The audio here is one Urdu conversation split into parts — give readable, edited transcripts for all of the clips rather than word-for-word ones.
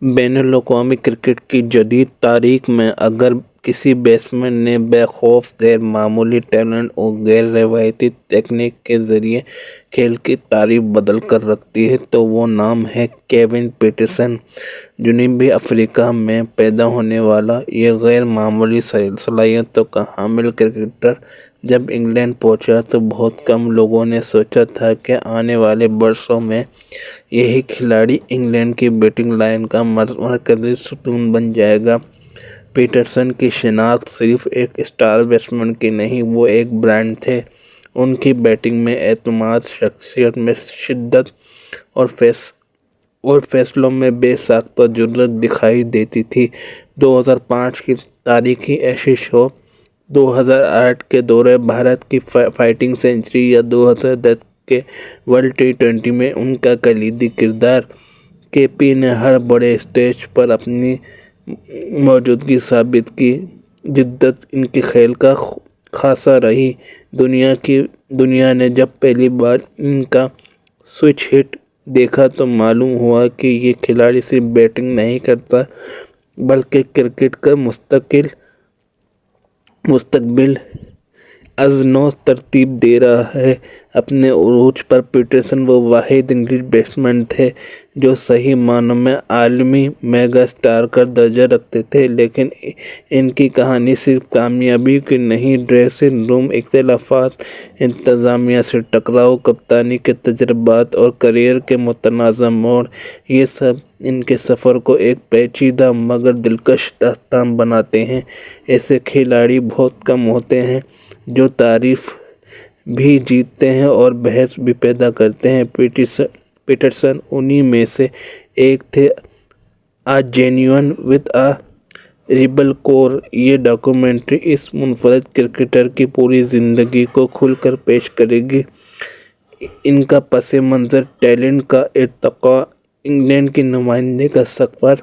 بین الاقوامی کرکٹ کی جدید تاریخ میں اگر کسی بیٹسمین نے بے خوف غیر معمولی ٹیلنٹ اور غیر روایتی تکنیک کے ذریعے کھیل کی تعریف بدل کر رکھ دی ہے تو وہ نام ہے کیون پیٹرسن۔ جنوبی افریقہ میں پیدا ہونے والا یہ غیر معمولی صلاحیتوں کا حامل کرکٹر جب انگلینڈ پہنچا تو بہت کم لوگوں نے سوچا تھا کہ آنے والے برسوں میں یہی کھلاڑی انگلینڈ کی بیٹنگ لائن کا مرکزی ستون بن جائے گا۔ پیٹرسن کی شناخت صرف ایک اسٹار بیٹسمین کی نہیں، وہ ایک برانڈ تھے۔ ان کی بیٹنگ میں اعتماد، شخصیت میں شدت اور فیصلوں میں بے ساختہ جرأت دکھائی دیتی تھی۔ 2005 کی تاریخی ایشیا شو، 2008 کے دورہ بھارت کی فائٹنگ سنچری یا 2010 کے ورلڈ ٹی20 میں ان کا کلیدی کردار۔ کے پی نے ہر بڑے اسٹیج پر اپنی موجودگی ثابت کی۔ جدت ان کے کھیل کا خاصہ رہی۔ دنیا نے جب پہلی بار ان کا سوئچ ہٹ دیکھا تو معلوم ہوا کہ یہ کھلاڑی صرف بیٹنگ نہیں کرتا بلکہ کرکٹ کا مستقبل از نو ترتیب دے رہا ہے۔ اپنے عروج پر پیٹرسن وہ واحد انگلش بیٹسمین تھے جو صحیح معنوں میں عالمی میگا اسٹار کا درجہ رکھتے تھے، لیکن ان کی کہانی صرف کامیابی کی نہیں۔ ڈریسنگ روم اختلافات، انتظامیہ سے ٹکراؤ، کپتانی کے تجربات اور کیریئر کے متنازع موڑ، یہ سب ان کے سفر کو ایک پیچیدہ مگر دلکش داستان بناتے ہیں۔ ایسے کھلاڑی بہت کم ہوتے ہیں جو تعریف بھی جیتتے ہیں اور بحث بھی پیدا کرتے ہیں۔ پیٹرسن انہی میں سے ایک تھے۔ اے جینیون ود اے ریبل کور، یہ ڈاکیومنٹری اس منفرد کرکٹر کی پوری زندگی کو کھول کر پیش کرے گی۔ ان کا پس منظر، ٹیلنٹ کا ارتقاء، انگلینڈ کی نمائندگی کا سفر،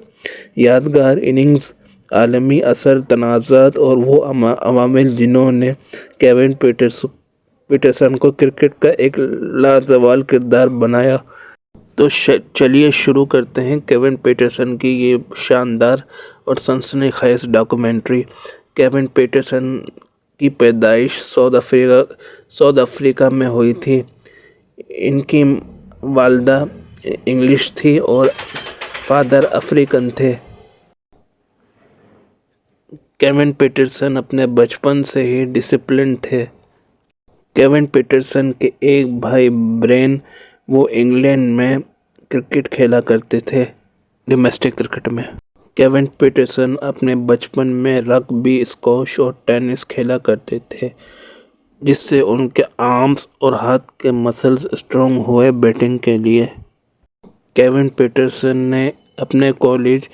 یادگار اننگز، عالمی اثر، تنازعات اور وہ عوامل جنہوں نے کیون پیٹرسن کو کرکٹ کا ایک لازوال کردار بنایا۔ تو چلیے شروع کرتے ہیں کیون پیٹرسن کی یہ شاندار اور سنسنی خیز ڈاکیومنٹری۔ کیون پیٹرسن کی پیدائش ساؤتھ افریقہ میں ہوئی تھی۔ ان کی والدہ انگلش تھی اور فادر افریقن تھے۔ کیون پیٹرسن اپنے بچپن سے ہی ڈسپلنڈ تھے۔ کیون پیٹرسن کے ایک بھائی برائن، وہ انگلینڈ میں کرکٹ کھیلا کرتے تھے، ڈومیسٹک کرکٹ میں۔ کیون پیٹرسن اپنے بچپن میں رگبی، اسکواش اور ٹینس کھیلا کرتے تھے، جس سے ان کے آرمز اور ہاتھ کے مسلز اسٹرانگ ہوئے بیٹنگ کے لیے۔ کیون پیٹرسن نے اپنے کالج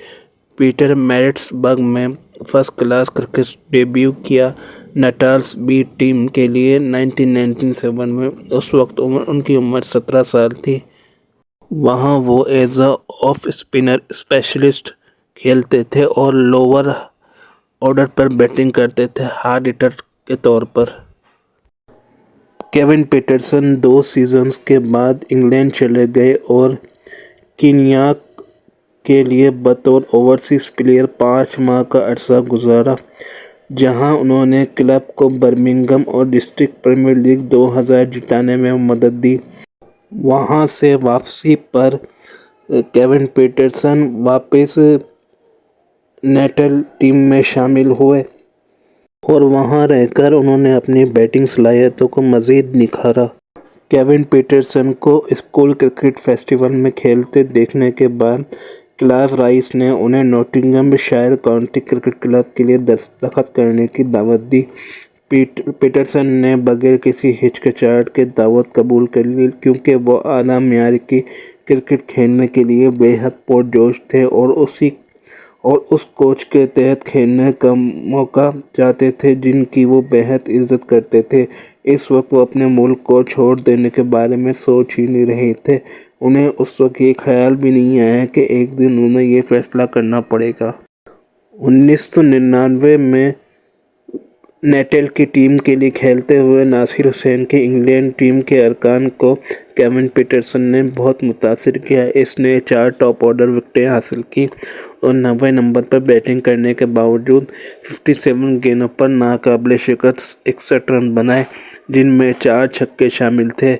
پیٹر مارٹس برگ میں فرسٹ کلاس کرکٹ ڈیبیو کیا، نٹالس بی ٹیم کے لیے 1997 میں۔ اس وقت ان کی عمر 17 سال تھی۔ وہاں وہ as a off spinner specialist کھیلتے تھے اور لوور آرڈر پر بیٹنگ کرتے تھے، ہارڈ ہٹر کے طور پر۔ کیون پیٹرسن 2 سیزنز کے بعد انگلینڈ چلے گئے اور کینیا کے لیے بطور اوورسیز پلیئر 5 ماہ کا عرصہ گزارا، جہاں انہوں نے کلب کو برمنگھم اور ڈسٹرکٹ پریمیئر لیگ 2000 جتانے میں مدد دی۔ وہاں سے واپسی پر کیون پیٹرسن واپس نیٹل ٹیم میں شامل ہوئے اور وہاں رہ کر انہوں نے اپنی بیٹنگ صلاحیتوں کو مزید نکھارا۔ کیون پیٹرسن کو اسکول کرکٹ فیسٹیول میں کھیلتے دیکھنے کے بعد کلائیو رائس نے انہیں نوٹنگھم شائر کاؤنٹی کرکٹ کلب کے لیے دستخط کرنے کی دعوت دی۔ پیٹرسن نے بغیر کسی ہچکچاہٹ کے دعوت قبول کر لی، کیونکہ وہ اعلیٰ معیار کی کرکٹ کھیلنے کے لیے بے حد پرجوش تھے اور اس کوچ کے تحت کھیلنے کا موقع چاہتے تھے جن کی وہ بے حد عزت کرتے تھے۔ اس وقت وہ اپنے ملک کو چھوڑ دینے کے بارے میں سوچ ہی نہیں رہے تھے۔ انہیں اس وقت یہ خیال بھی نہیں آیا کہ ایک دن انہیں یہ فیصلہ کرنا پڑے گا۔ 1999 میں نیٹل کی ٹیم کے لیے کھیلتے ہوئے ناصر حسین کی انگلینڈ ٹیم کے ارکان کو کیون پیٹرسن نے بہت متاثر کیا۔ اس نے 4 ٹاپ آرڈر وکٹیں حاصل کی اور 90 نمبر پر بیٹنگ کرنے کے باوجود 57 گیندوں پر ناقابل شکست 61 رن بنائے، جن میں 4 چھکے شامل تھے۔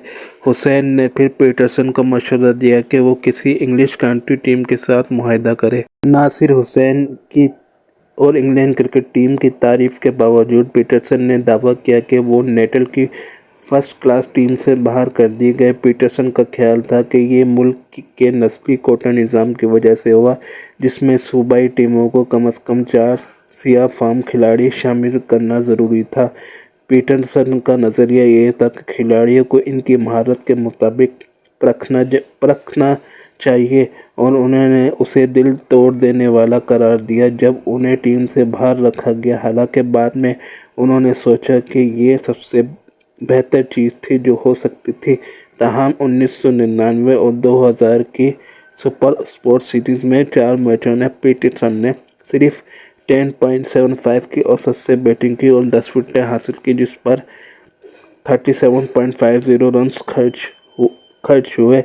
حسین نے پھر پیٹرسن کو مشورہ دیا کہ وہ کسی انگلش کانٹری ٹیم کے ساتھ معاہدہ کرے۔ ناصر حسین کی اور انگلینڈ کرکٹ ٹیم کی تعریف کے باوجود پیٹرسن نے دعویٰ کیا کہ وہ نیٹل کی فرسٹ کلاس ٹیم سے باہر کر دیے گئے۔ پیٹرسن کا خیال تھا کہ یہ ملک کے نسلی کوٹا نظام کی وجہ سے ہوا، جس میں صوبائی ٹیموں کو کم از کم 4 سیاہ فام کھلاڑی شامل کرنا ضروری تھا۔ پیٹرسن کا نظریہ یہ تھا کہ کھلاڑیوں کو ان کی مہارت کے مطابق پرکھنا چاہیے، اور انہوں نے اسے دل توڑ دینے والا قرار دیا جب انہیں ٹیم سے باہر رکھا گیا۔ حالانکہ بعد میں انہوں نے سوچا کہ یہ سب سے بہتر چیز تھی جو ہو سکتی تھی، تاہم 1999 اور 2000 کی سپر اسپورٹ سیریز میں 4 میچوں میں پیٹرسن نے صرف 10.75 کی اوسط سے بیٹنگ کی اور 10 وکٹیں حاصل کی، جس پر 37.50 رنز خرچ ہوئے۔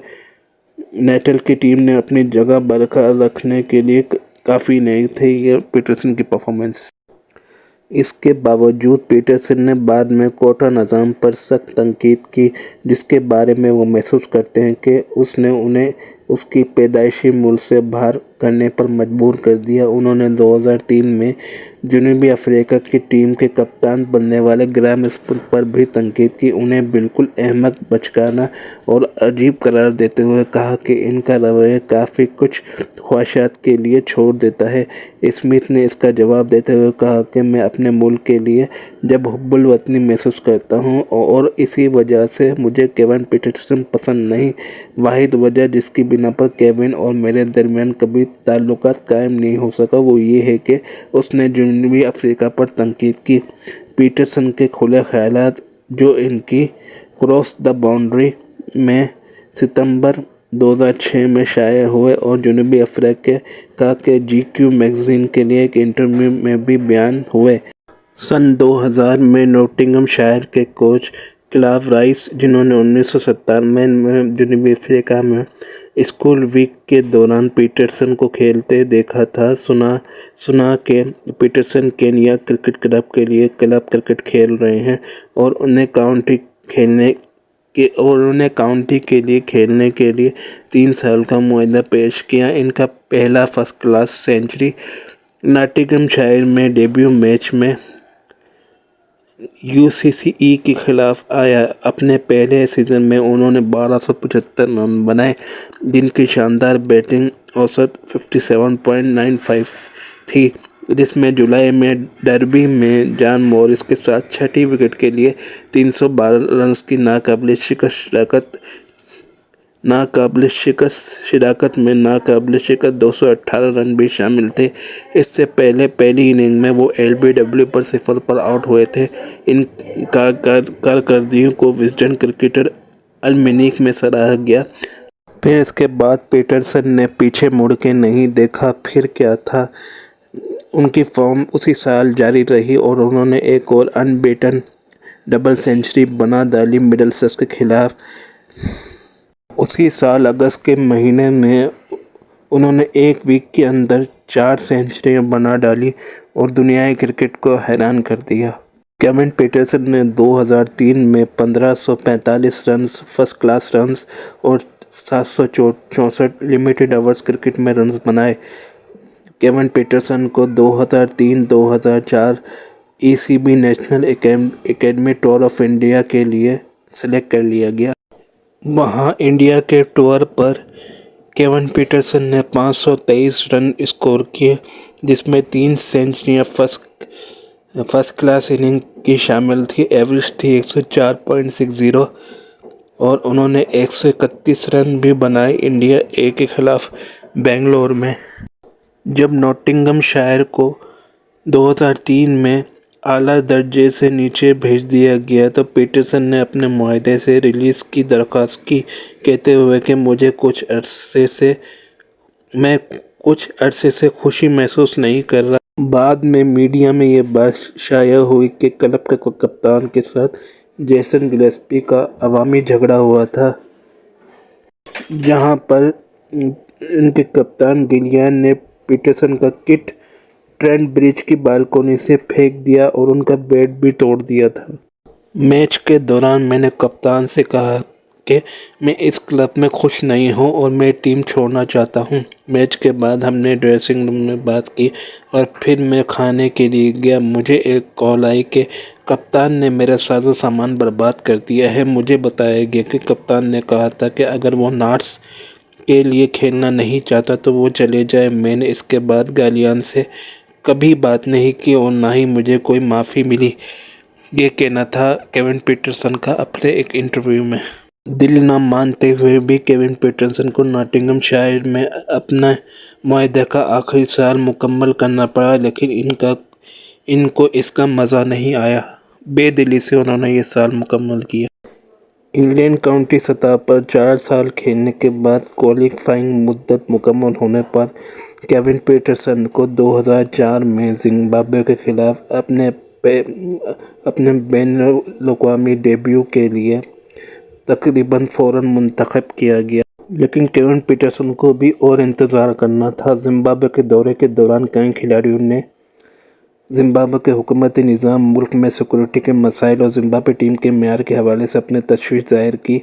نیٹل کی ٹیم نے اپنی جگہ برقرار رکھنے کے لیے کافی نہیں تھی یہ پیٹرسن کی پرفارمنس۔ اس کے باوجود پیٹرسن نے بعد میں کوٹا نظام پر سخت تنقید کی، جس کے بارے میں وہ محسوس کرتے ہیں کہ اس نے انہیں اس کی پیدائشی ملک سے باہر کرنے پر مجبور کر دیا۔ انہوں نے 2003 میں جنوبی افریقہ کی ٹیم کے کپتان بننے والے گرام اسمتھ پر بھی تنقید کی، انہیں بالکل احمق، بچکانہ اور عجیب قرار دیتے ہوئے کہا کہ ان کا رویہ کافی کچھ خواہشات کے لیے چھوڑ دیتا ہے۔ اسمتھ نے اس کا جواب دیتے ہوئے کہا کہ میں اپنے ملک کے لیے جب حب الوطنی محسوس کرتا ہوں اور اسی وجہ سے مجھے کیون پیٹرسن پسند نہیں۔ واحد وجہ جس کی بنا پر کیون اور میرے درمیان کبھی تعلقات قائم نہیں ہو سکا وہ یہ ہے کہ اس نے جنوبی افریقہ پر تنقید کی۔ پیٹرسن کے کھلے خیالات جو ان کی کراس دی باؤنڈری میں ستمبر 2006 میں شائع ہوئے اور جنوبی افریقہ کے GQ میگزین کے لیے ایک انٹرویو میں بھی بیان ہوئے۔ سن 2000 میں نوٹنگھم شائر کے کوچ کلائیو رائس، جنہوں نے 1997 میں جنوبی افریقہ میں اسکول ویک کے دوران پیٹرسن کو کھیلتے دیکھا تھا، سنا کہ پیٹرسن کینیا کرکٹ کلب کے لیے کلب کرکٹ کھیل رہے ہیں اور انہیں کاؤنٹی کے لیے کھیلنے کے لیے 3 سال کا معاہدہ پیش کیا۔ ان کا پہلا first class century Nottingham shire میں ڈیبیو میچ میں UCCE کے خلاف آیا۔ اپنے پہلے سیزن میں انہوں نے 1275 رن بنائے، جن کی شاندار بیٹنگ اوسط 57.95 تھی، جس میں جولائی میں ڈربی میں جان موریس کے ساتھ چھٹی وکٹ کے لیے 312 رنز کی ناقابل شراکت میں 218 رن بھی شامل تھے۔ اس سے پہلے پہلی اننگ میں وہ LBW پر 0 پر آؤٹ ہوئے تھے۔ ان کارکردگیوں کو وزڈن کرکٹر المنیک میں سراہا گیا۔ پھر اس کے بعد پیٹرسن نے پیچھے مڑ کے نہیں دیکھا۔ پھر کیا تھا، ان کی فارم اسی سال جاری رہی اور انہوں نے ایک اور ان بیٹن ڈبل سنچری بنا ڈالی مڈلسیکس کے خلاف۔ اسی سال اگست کے مہینے میں انہوں نے ایک ویک کے اندر 4 سنچریاں بنا ڈالی اور دنیائے کرکٹ کو حیران کر دیا۔ کیون پیٹرسن نے 2003 میں 1545 رنز فرسٹ کلاس رنز اور 764 لمیٹڈ اوورز کرکٹ میں رنز بنائے۔ کیون پیٹرسن کو 2003-2004 ECB national academy tour of India کے لیے سلیکٹ کر لیا گیا۔ وہاں انڈیا کے ٹور پر کیون پیٹرسن نے 523 رن اسکور کیے، جس میں 3 سنچریاں فرسٹ کلاس اننگ کی شامل تھی۔ ایوریج تھی 104.60 اور انہوں نے 131 رن بھی بنائے انڈیا A کے خلاف بنگلور میں۔ جب نوٹنگھم شائر کو 2003 میں اعلیٰ درجے سے نیچے بھیج دیا گیا تو پیٹرسن نے اپنے معاہدے سے ریلیز کی درخواست کی، کہتے ہوئے کہ میں کچھ عرصے سے خوشی محسوس نہیں کر رہا۔ بعد میں میڈیا میں یہ بات شائع ہوئی کہ کلب کے کپتان کے ساتھ جیسن گلیسپی کا عوامی جھگڑا ہوا تھا، جہاں پر ان کے کپتان گلیان نے پیٹرسن کا کٹ ٹرینٹ برج کی بالکونی سے پھینک دیا اور ان کا بیٹ بھی توڑ دیا تھا۔ میچ کے دوران میں نے کپتان سے کہا کہ میں اس کلب میں خوش نہیں ہوں اور میں ٹیم چھوڑنا چاہتا ہوں۔ میچ کے بعد ہم نے ڈریسنگ روم میں بات کی اور پھر میں کھانے کے لیے گیا۔ مجھے ایک کال آئی کہ کپتان نے میرا ساز و سامان برباد کر دیا ہے۔ مجھے بتایا گیا کہ کپتان نے کہا تھا کہ اگر وہ نارتھس کے لیے کھیلنا نہیں چاہتا تو وہ چلے جائے۔ میں نے اس کے بعد گلیان سے کبھی بات نہیں کی اور نہ ہی مجھے کوئی معافی ملی، یہ کہنا تھا کیون پیٹرسن کا اپنے ایک انٹرویو میں۔ دل نہ مانتے ہوئے بھی کیون پیٹرسن کو ناٹنگھم شائر میں اپنے معاہدے کا آخری سال مکمل کرنا پڑا، لیکن ان کو اس کا مزہ نہیں آیا۔ بے دلی سے انہوں نے یہ سال مکمل کیا۔ انگلینڈ کاؤنٹی سطح پر 4 سال کھیلنے کے بعد کوالیفائنگ مدت مکمل ہونے پر کیون پیٹرسن کو 2004 میں زمبابوے کے خلاف اپنے بین الاقوامی ڈیبیو کے لیے تقریباً فوراً منتخب کیا گیا، لیکن کیون پیٹرسن کو بھی اور انتظار کرنا تھا۔ زمبابوے کے دورے کے دوران کئی کھلاڑیوں نے زمبابوے کے حکومتی نظام، ملک میں سیکورٹی کے مسائل اور زمبابوے ٹیم کے معیار کے حوالے سے اپنی تشویش ظاہر کی۔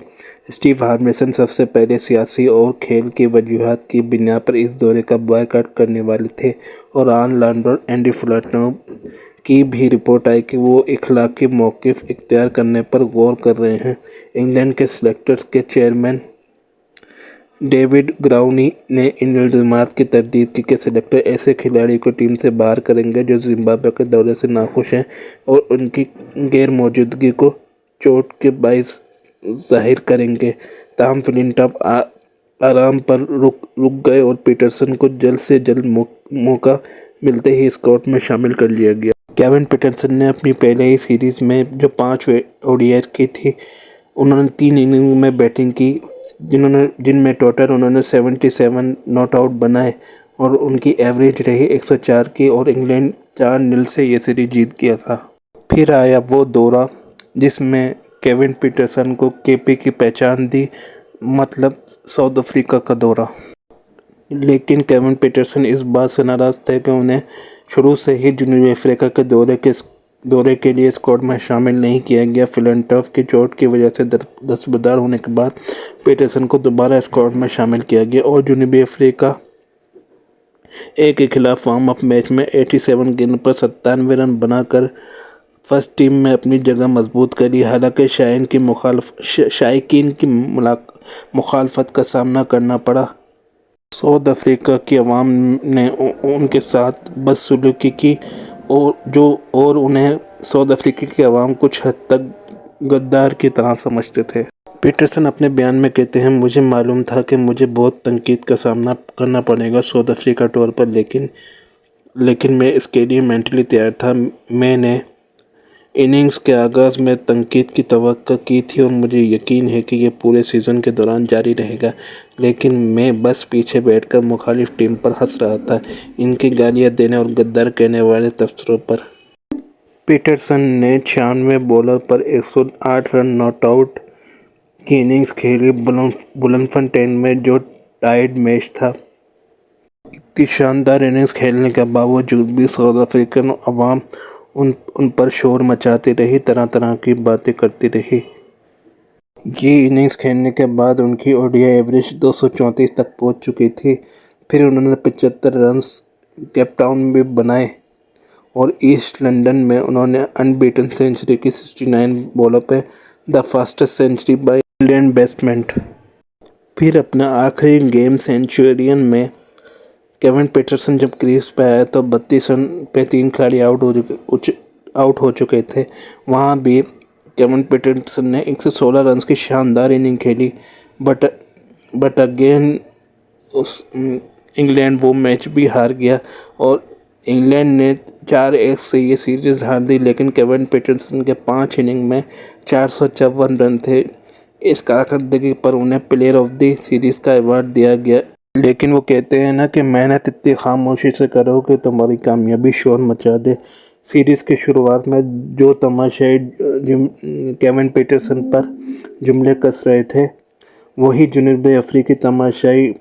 اسٹیو ہارمیسن سب سے پہلے سیاسی اور کھیل کی وجوہات کی بنا پر اس دورے کا بائیکاٹ کرنے والے تھے، اور آن لینڈر اینڈی فلیٹنو کی بھی رپورٹ آئی کہ وہ اخلاقی موقف اختیار کرنے پر غور کر رہے ہیں۔ انگلینڈ کے سلیکٹرز کے چیئرمین ڈیوڈ گراؤنی نے ان الزامات کی تردید کی کہ سلیکٹر ایسے کھلاڑی کو ٹیم سے باہر کریں گے جو زمبابوے کے دورے سے ناخوش ہیں اور ان کی غیر موجودگی کو چوٹ کے باعث ظاہر کریں گے۔ تاہم فلنٹاف آرام پر رک گئے اور پیٹرسن کو جلد سے جلد موقع ملتے ہی اسکواڈ میں شامل کر لیا گیا۔ کیون پیٹرسن نے اپنی پہلے ہی سیریز میں جو 5 ODIs کی تھی، انہوں نے 3 اننگز میں بیٹنگ کی، جن میں ٹوٹل انہوں نے 77 ناٹ آؤٹ بنائے اور ان کی ایوریج رہی 104 کی، اور انگلینڈ 4-0 سے یہ سیریز جیت گیا تھا۔ پھر آیا وہ دورہ جس میں کیون پیٹرسن کو KP کی پہچان دی، مطلب ساؤتھ افریقہ کا دورہ۔ لیکن کیون پیٹرسن اس بات سے ناراض تھے کہ انہیں شروع سے ہی جنوبی افریقہ کے دورے کے لیے اسکواڈ میں شامل نہیں کیا گیا۔ فلنٹاف کی چوٹ کی وجہ سے دستبردار ہونے کے بعد پیٹرسن کو دوبارہ اسکواڈ میں شامل کیا گیا اور جنوبی افریقہ کے خلاف وارم اپ میچ میں 87 گیند پر 97 رن بنا کر فرسٹ ٹیم میں اپنی جگہ مضبوط کر لی۔ حالانکہ شائقین کی مخالفت کا سامنا کرنا پڑا، ساؤتھ افریقہ کی عوام نے ان کے ساتھ بدسلوکی کی اور انہیں ساؤتھ افریقہ کی عوام کچھ حد تک غدار کی طرح سمجھتے تھے۔ پیٹرسن اپنے بیان میں کہتے ہیں، مجھے معلوم تھا کہ مجھے بہت تنقید کا سامنا کرنا پڑے گا ساؤتھ افریقہ ٹور پر، لیکن میں اس کے لیے مینٹلی تیار تھا۔ میں نے اننگز کے آغاز میں تنقید کی توقع کی تھی اور مجھے یقین ہے کہ یہ پورے سیزن کے دوران جاری رہے گا، لیکن میں بس پیچھے بیٹھ کر مخالف ٹیم پر ہنس رہا تھا، ان کے گالیاں دینے اور غدار کہنے والے تبصروں پر۔ پیٹرسن نے 96 بالوں پر 108 رن ناٹ آؤٹ کی اننگز کھیلی بلومفنٹین میں، جو ٹائیڈ میچ تھا۔ اتنی شاندار اننگز کھیلنے کے باوجود بھی ساؤتھ افریقن عوام ان پر شور مچاتی رہی، طرح طرح کی باتیں کرتی رہی۔ یہ اننگز کھیلنے کے بعد ان کی ODI ایوریج 234 تک پہنچ چکی تھی۔ پھر انہوں نے 75 رنز کیپ ٹاؤن میں بنائے اور ایسٹ لنڈن میں انہوں نے ان بیٹن سنچری کی 69 بالوں پہ، the fastest century by England batsman. پھر اپنا آخری گیم سنچورین میں کیون پیٹرسن جب کریز پہ آیا تو 32 رن پہ 3 کھلاڑی آؤٹ ہو چکے تھے۔ وہاں بھی کیون پیٹرسن نے 116 رنز کی شاندار اننگ کھیلی، بٹ اگین انگلینڈ وہ میچ بھی ہار گیا اور انگلینڈ نے 4-1 سے یہ سیریز ہار دی، لیکن کیون پیٹرسن کے 5 اننگ میں 454 رن تھے۔ اس کارکردگی پر انہیں پلیئر آف دی سیریز کا ایوارڈ دیا گیا۔ لیکن وہ کہتے ہیں نا کہ محنت اتنی خاموشی سے کرو کہ تمہاری کامیابی شور مچا دے۔ سیریز کی شروعات میں جو تماشائی کیون پیٹرسن پر جملے کس رہے تھے، وہی جنوبی افریقی تماشائی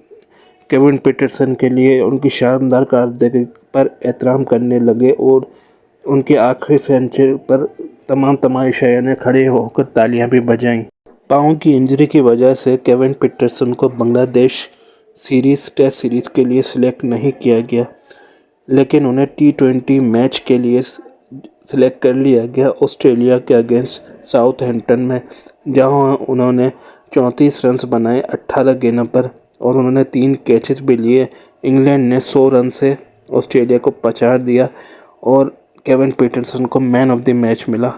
کیون پیٹرسن کے لیے ان کی شاندار کارکردگی پر احترام کرنے لگے اور ان کی آخری سنچری پر تمام تماشائیوں نے کھڑے ہو کر تالیاں بھی بجائیں۔ پاؤں کی انجری کی وجہ سے کیون پیٹرسن کو بنگلہ دیش ٹیسٹ سیریز کے لیے سلیکٹ نہیں کیا گیا، لیکن انہیں T20 میچ کے لیے سلیکٹ کر لیا گیا آسٹریلیا کے اگینسٹ ساؤتھ ہیمپٹن میں، جہاں انہوں نے 34 رنز بنائے 18 گیندوں پر اور انہوں نے 3 کیچز بھی لیے۔ انگلینڈ نے 100 رن سے آسٹریلیا کو پچاڑ دیا اور کیون پیٹرسن کو مین آف دی میچ ملا۔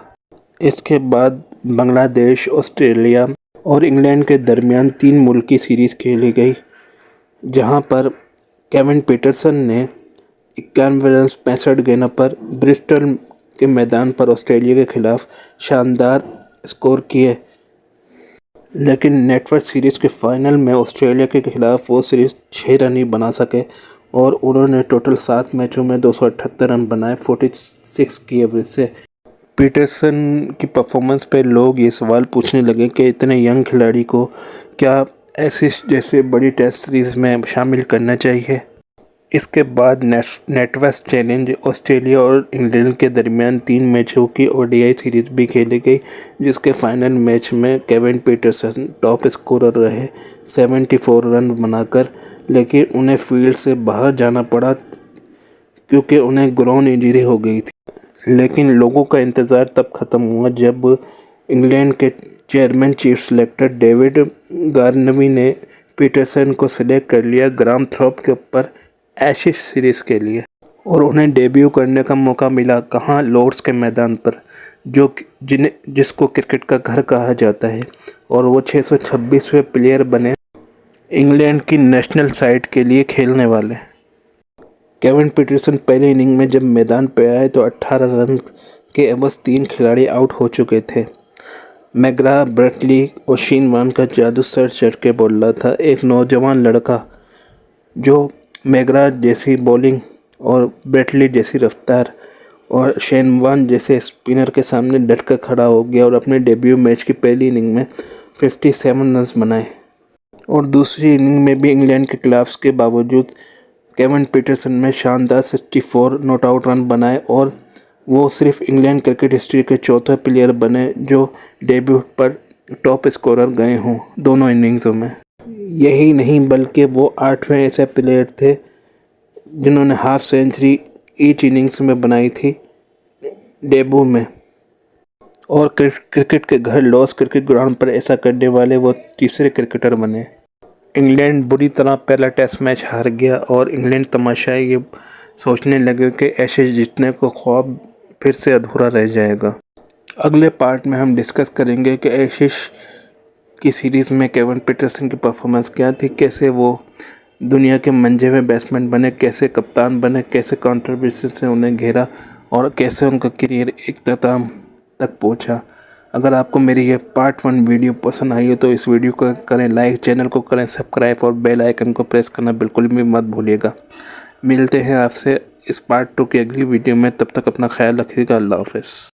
اس کے بعد بنگلہ دیش، آسٹریلیا اور انگلینڈ کے درمیان 3 ملکی سیریز کھیلی گئی، جہاں پر کیون پیٹرسن نے 91 رنز 65 گیندوں پر برسٹل کے میدان پر آسٹریلیا کے خلاف شاندار اسکور کیے، لیکن نیٹ ورتھ سیریز کے فائنل میں آسٹریلیا کے خلاف وہ صرف 6 رن ہی بنا سکے اور انہوں نے ٹوٹل 7 میچوں میں 278 رن بنائے 46 کی ایوریج سے۔ پیٹرسن کی پرفارمنس پہ لوگ یہ سوال پوچھنے لگے کہ اتنے ینگ کھلاڑی کو کیا ایسی جیسے بڑی ٹیسٹ سیریز میں شامل کرنا چاہیے۔ اس کے بعد نیٹ ویسٹ چیلنج آسٹریلیا اور انگلینڈ کے درمیان 3 میچوں کی ODI سیریز بھی کھیلی گئی، جس کے فائنل میچ میں کیون پیٹرسن ٹاپ اسکورر رہے 74 رن بنا کر، لیکن انہیں فیلڈ سے باہر جانا پڑا کیونکہ انہیں گراؤنڈ انجری ہو گئی تھی۔ لیکن لوگوں کا انتظار تب ختم ہوا جب انگلینڈ کے چیئرمین چیف سلیکٹر ڈیوڈ گارنوی نے پیٹرسن کو سلیکٹ کر لیا گرام تھروپ کے اوپر ایشز سیریز کے لیے، اور انہیں ڈیبیو کرنے کا موقع ملا۔ کہاں؟ لارڈس کے میدان پر، جس کو کرکٹ کا گھر کہا جاتا ہے، اور وہ 626ویں پلیئر بنے انگلینڈ کی نیشنل سائیڈ کے لیے کھیلنے والے۔ کیون پیٹرسن پہلی اننگ میں جب میدان پہ آئے تو 18 رن کے عوض 3 کھلاڑی آؤٹ ہو چکے تھے۔ میگرا، بریٹلی اور شین وان کا جادو سر چڑھ کے بول رہا تھا۔ ایک نوجوان لڑکا جو میگرا جیسی بولنگ اور بریٹلی جیسی رفتار اور شین وان جیسے اسپنر کے سامنے ڈٹ کر کھڑا ہو گیا اور اپنے ڈیبیو میچ کی پہلی اننگ میں 57 رنز بنائے، اور دوسری اننگ میں بھی انگلینڈ کے خلاف کے باوجود کیون پیٹرسن نے شاندار 64 ناٹ آؤٹ رن بنائے اور وہ صرف انگلینڈ کرکٹ ہسٹری کے چوتھے پلیئر بنے جو ڈیبیو پر ٹاپ اسکورر گئے ہوں دونوں اننگزوں میں۔ یہی نہیں بلکہ وہ 8ویں ایسے پلیئر تھے جنہوں نے ہاف سینچری ایچ اننگز میں بنائی تھی ڈیبیو میں، اور کرکٹ کے گھر لارڈس کرکٹ گراؤنڈ پر ایسا کرنے والے وہ تیسرے کرکٹر بنے۔ انگلینڈ بری طرح پہلا ٹیسٹ میچ ہار گیا اور انگلینڈ تماشائی یہ سوچنے لگے کہ ایشز جیتنے کو خواب پھر سے ادھورا رہ جائے گا۔ اگلے پارٹ میں ہم ڈسکس کریں گے کہ ایشز کی سیریز میں کیون پیٹرسن کی پرفارمنس کیا تھی، کیسے وہ دنیا کے منجھے بیٹسمین بنے، کیسے کپتان بنے، کیسے کنٹریبیوشن سے انہیں گھیرا اور کیسے ان کا کیریئر اختتام تک پہنچا۔ اگر آپ کو میری یہ پارٹ 1 ویڈیو پسند آئی ہو تو اس ویڈیو کو کریں لائک، چینل کو کریں سبسکرائب اور بیل آئیکن کو پریس کرنا بالکل بھی مت بھولیے گا۔ ملتے ہیں آپ سے اس پارٹ 2 کی اگلی ویڈیو میں، تب تک اپنا خیال رکھیے گا۔ اللہ حافظ۔